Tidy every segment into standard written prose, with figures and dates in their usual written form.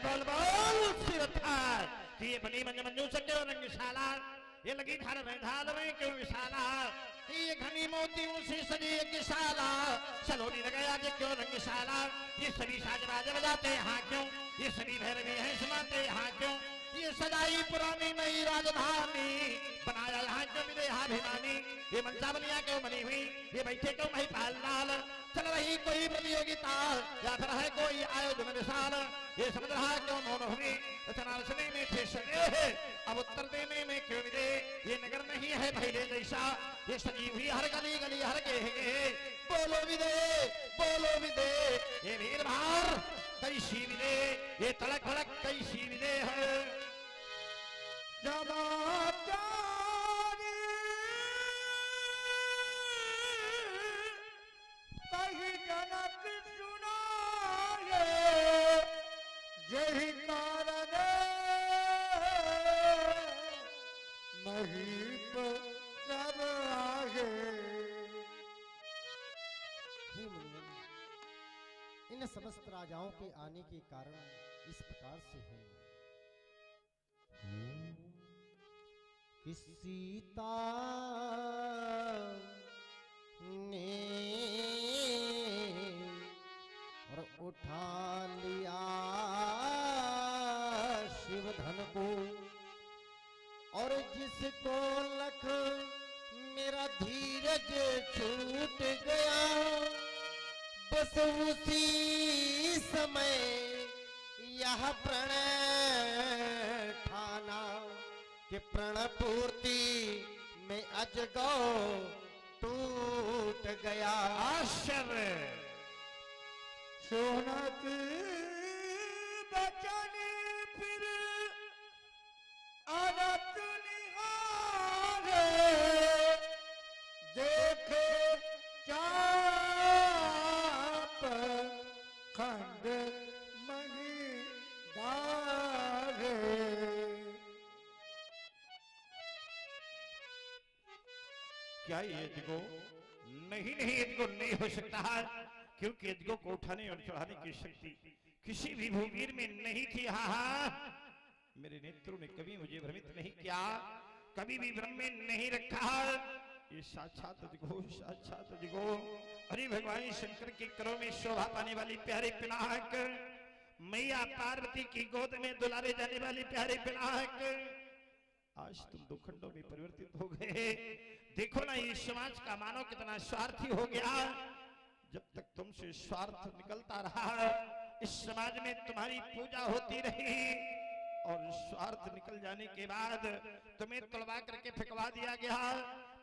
बोल बोल सिरथा कि ये बनी मंज मंजू से क्यों रंगशाला ये लगी धार में धार में क्यों विशाला ये घनी मोतियों से सजी एक शाला सलोनी लगाया कि क्यों रंगशाला ये सभी साज बाज बजाते यहाँ क्यों ये सभी भैरवी हैं सुनाते यहाँ क्यों ये सजाई पुरानी नई राजधानी बनाया यहाँ क्यों विदेहाभिमानी ये मनसा बनिया क्यों बनी हुई ये बैठे क्यों महिपाल लाल चल रही कोई प्रतियोगिता या फिर है कोई आयोजन विशाल ये समझ रहा क्यों मौन हुई रचना रचने में थे सने अब उत्तर देने में क्यों विदे ये नगर नहीं है पहले जैसा ये सजी हुई हर गली गली हर गेहे बोलो विदे ये वीर भार कैसी विदे ये तड़क भड़क कैसी विदे है कही जनक सुनाए यही कारण महीप सब आगे। हे मुनिवन, इन समस्त राजाओं के आने के कारण इस प्रकार से है कि सीता ने और उठा लिया शिवधन को और जिसको लख मेरा धीरज छूट गया बस उसी समय यह प्रणय ठाना कि प्रण पूर्ति में अजगौ टूट गया। आश्चर्य सोनक बचन फिर अरत निहारे देखे चाप खंड मणि डारे। क्या ये अजगो नहीं अजगो नहीं हो सकता है क्योंकि अजगो को उठाने और चढ़ाने की शक्ति किसी भी भूवीर में नहीं थी। हाँ मेरे नेत्रों ने कभी मुझे भ्रमित नहीं किया कभी भी भ्रम में नहीं रखा ये साक्षात अजगो अरे भगवान शंकर के करों में शोभा पाने वाली प्यारे पिनाक मैया पार्वती की गोद में दुलारे जाने वाली प्यारे पिनाक आज तुम दो खंडों में परिवर्तित हो गए। देखो ना ये समाज का मानव कितना स्वार्थी हो गया। जब तक तुमसे स्वार्थ निकलता रहा इस समाज में तुम्हारी पूजा होती रही और स्वार्थ निकल जाने के बाद तुम्हें तुड़वा करके फेंकवा दिया गया।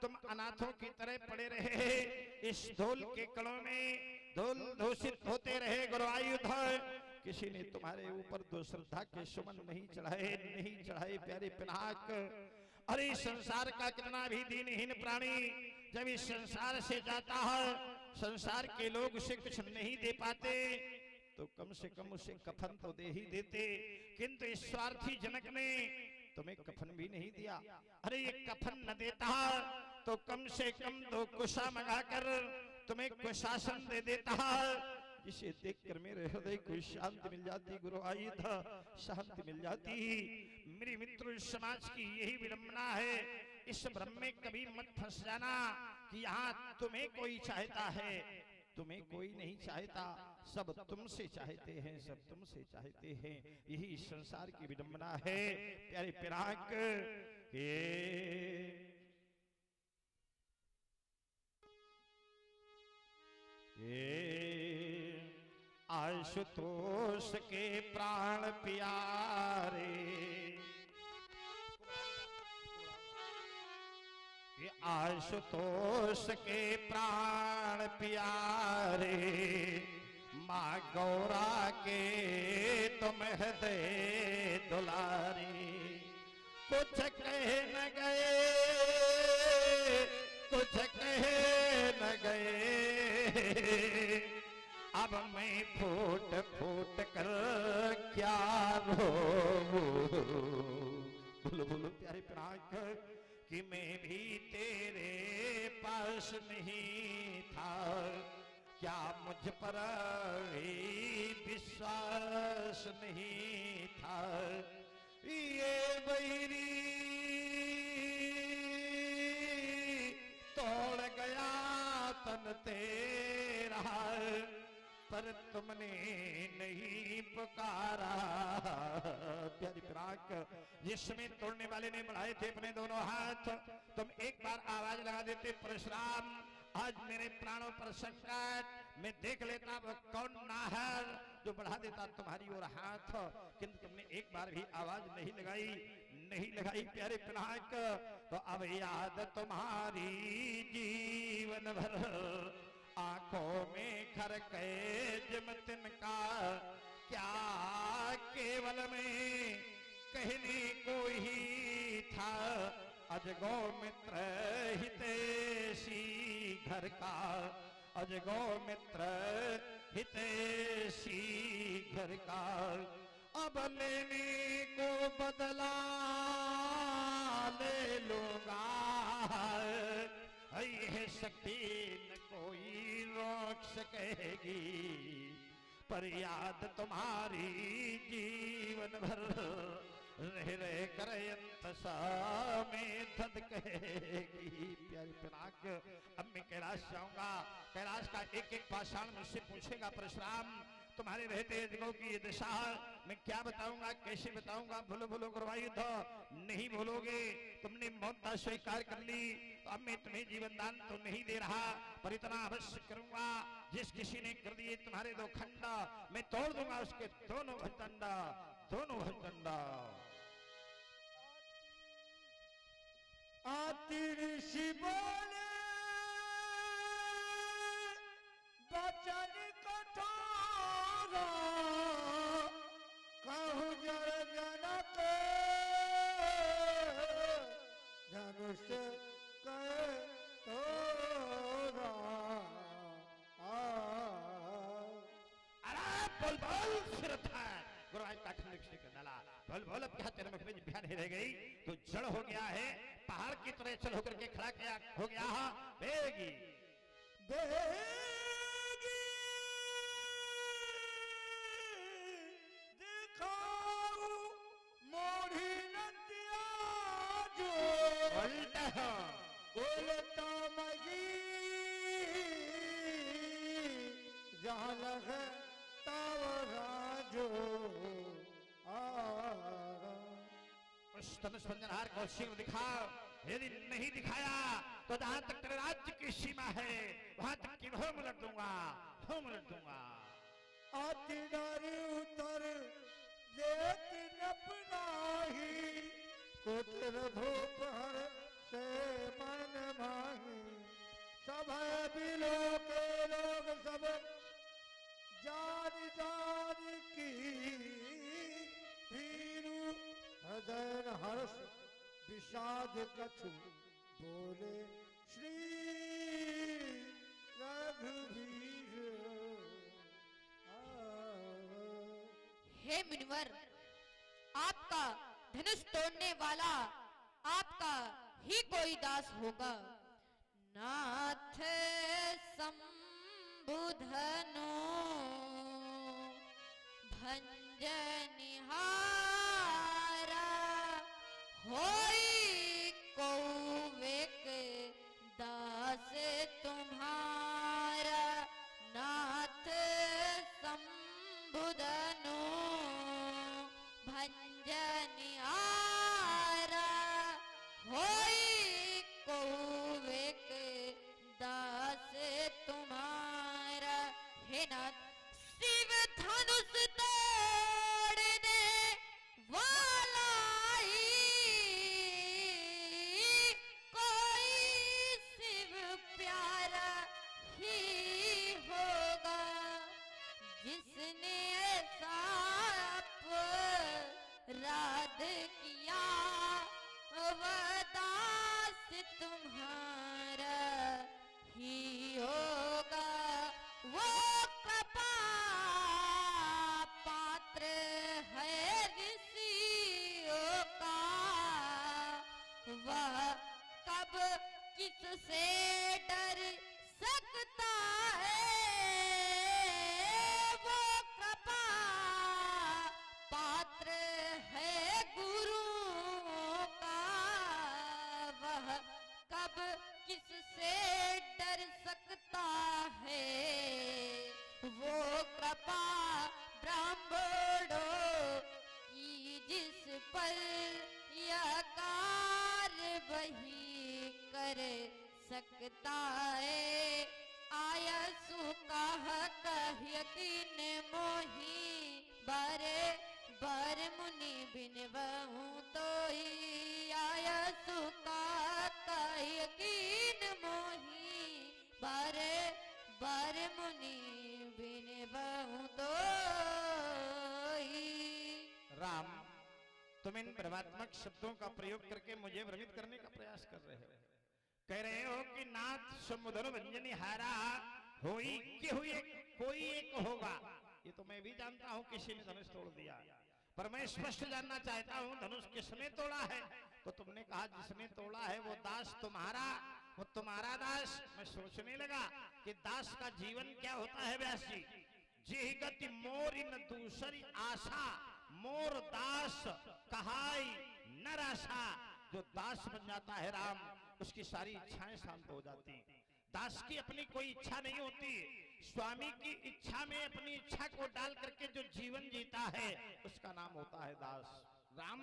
तुम अनाथों की तरह पड़े रहे इस धूल के कणों में धूल दूषित होते रहे। गुरुआयुध किसी ने तुम्हारे ऊपर दो श्रद्धा के सुमन नहीं चढ़ाए प्यारे पिनाक। अरे संसार का कितना भी दीनहीन प्राणी जब इस संसार से जाता है संसार के लोग उसे कुछ नहीं दे पाते तो कम से कम उसे कफन तो दे ही देते, किंतु इस स्वार्थी जनक ने तुम्हें कफन भी नहीं दिया। अरे ये कफन न देता तो कम से कम दो कुशा मंगाकर तुम्हें कुशासन दे देता, जिसे देखकर मेरे हृदय को शांति मिल जाती। गुरु आयुध शांति मिल जाती। मेरे मित्रों समाज की यही विडंबना है। इस भ्रम में कभी मत फंस जाना कि यहाँ तुम्हें कोई चाहता है, तुम्हें कोई नहीं चाहता, सब तुमसे चाहते हैं, सब तुमसे चाहते हैं। यही संसार की विडंबना है प्यारे पिनाक। आशुतोष के प्राण प्यारे, आशुतोष के प्राण प्यारे, माँ गौरा के तुम हृदय दुलारी। कुछ कह न गए, कुछ कह न गए, अब मैं फूट फूट कर क्या रो। बोलो बोलो प्यारे पिनाक कि मैं भी तेरे पास नहीं था, क्या मुझ पर भी विश्वास नहीं था? ये बैरी तोड़ गया तन तेरा, पर तुमने नहीं पुकारा। प्यारी प्राक, जिसमें तोड़ने वाले ने बढ़ाए थे अपने दोनों हाथ, तुम एक बार आवाज लगा देते परशुराम, आज मेरे प्राणों पर संकट, मैं देख लेता वह कौन नाहर जो बढ़ा देता तुम्हारी ओर हाथ, किंतु तुमने एक बार भी आवाज नहीं लगाई, नहीं लगाई प्यारे पिनाक। तो अब याद तुम्हारी जीवन भर आंखों में खरके जिम तिनका, क्या केवल में कहने को ही था, अजगो मित्र हितैषी घर का, अजगो मित्र हितैषी घर का। अब लेने को बदला ले लूंगा, है शक्ति न कोई रोक सकेगी, पर याद तुम्हारी जीवन भर रह रह कर अंत में धद कहेगी। प्यारी पिनाक, अब मैं कैलाश जाऊंगा, कैलाश का एक एक पाषाण मुझसे पूछेगा परशुराम, तुम्हारे रहते अजगों की ये दशा मैं क्या बताऊंगा, कैसे बताऊंगा? बोलो बोलो गुरुवायुध, नहीं बोलोगे, तुमने मौत स्वीकार कर ली, तो अब मैं तुम्हें जीवन दान तो नहीं दे रहा, पर इतना अवश्य करूंगा, जिस किसी ने कर दिए तुम्हारे दो खंड, मैं तोड़ दूंगा उसके दोनों भुजदंड, दोनों भुजदंड। आती ऋषि बोले बचन कठोर, कहु जर जनक धनुष कहे तोरा। अरे बोल बोल सिर था गुरुवायुध का खंड कर डाला, बोल बोल, अब क्या तेरे मुख में जिभ्या नहीं रह गई, तो जड़ हो गया है, पहाड़ की तरह चल होकर के खड़ा किया हो गया है। बेगी देगी दिखाऊ मोढ़ी नदिया जो उल्टा बोलता मगी जहाँ लगे तावरा जो उस धनुष भंजनहार को शीघ्र दिखाओ, यदि नहीं दिखाया तो जहां तक तेरे राज्य की सीमा है वहां तक की होम लट दूंगा, होम लट दूंगा। आती डारी उतर लेकिन अपना ही कुतर भूप हर से मन माही, सब बिलो के लोग सब जान जान की भीरू हृदय हर्ष विषाद कछु बोले श्री रघुवीर। हे मुनिवर, आपका धनुष तोड़ने वाला आपका ही कोई दास होगा। नाथ संबुधनो भंजनिहारा, होई कौवेक दास तुम्हारा। नाथ संबुधनो भंजनिहारा, होई कौवेक दास तुम्हारा। हे नाथ, शिव धनुष तोड़ने मुनि बिन बहु तो ही आया सुका यकीन मोही बारे बार मुनि बिन बहु तो ही। राम, तुम इन भ्रमात्मक शब्दों का प्रयोग करके मुझे भ्रमित करने का प्रयास कर रहे हो। कह रहे हो कि नाथ समुद्र भंजनी हारा होई कि हुई कोई एक होगा। ये तो मैं भी जानता हूं किसी ने धनुष तोड़ दिया, पर मैं स्पष्ट जानना चाहता हूं धनुष किसने तोड़ा है। तो तुमने कहा जिसने तोड़ा है वो दास तुम्हारा, वो तुम्हारा दास। मैं सोचने लगा कि दास का जीवन क्या होता है व्यास जी। जी गति मोर इन दूसरी आशा, मोर दास कहाई नराशा। जो दास बन जाता है राम, उसकी सारी इच्छाएं शांत हो जाती। दास की अपनी कोई इच्छा नहीं होती, स्वामी की इच्छा में अपनी इच्छा को डाल करके जो जीवन जीता है उसका नाम होता है दास। राम,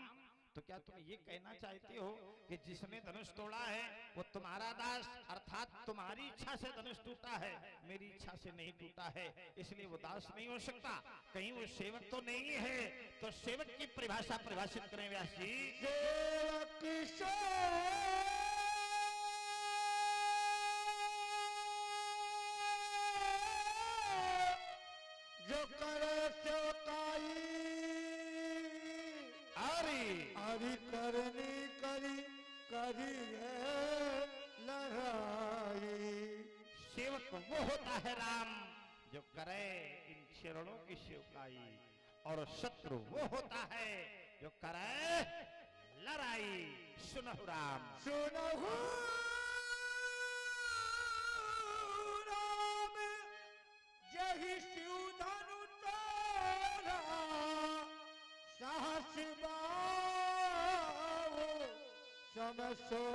तो क्या तुम ये कहना चाहते हो कि जिसने धनुष तोड़ा है वो तुम्हारा दास, अर्थात तुम्हारी इच्छा से धनुष टूटा है, मेरी इच्छा से नहीं टूटा है, इसलिए वो दास नहीं हो सकता। कहीं वो सेवक तो नहीं है? तो सेवक की परिभाषा परिभाषित करें व्यास जी। सेवक जो करे सेवकाई, हरि करनी करी करी है लड़ाई। सेवक वो होता है राम जो करे इन चरणों की सेवकाई, और शत्रु वो होता है जो करे लड़ाई। सुनहु राम, सुनहु राम, जहि शिव धनु तोरा, साहस बाओ समसो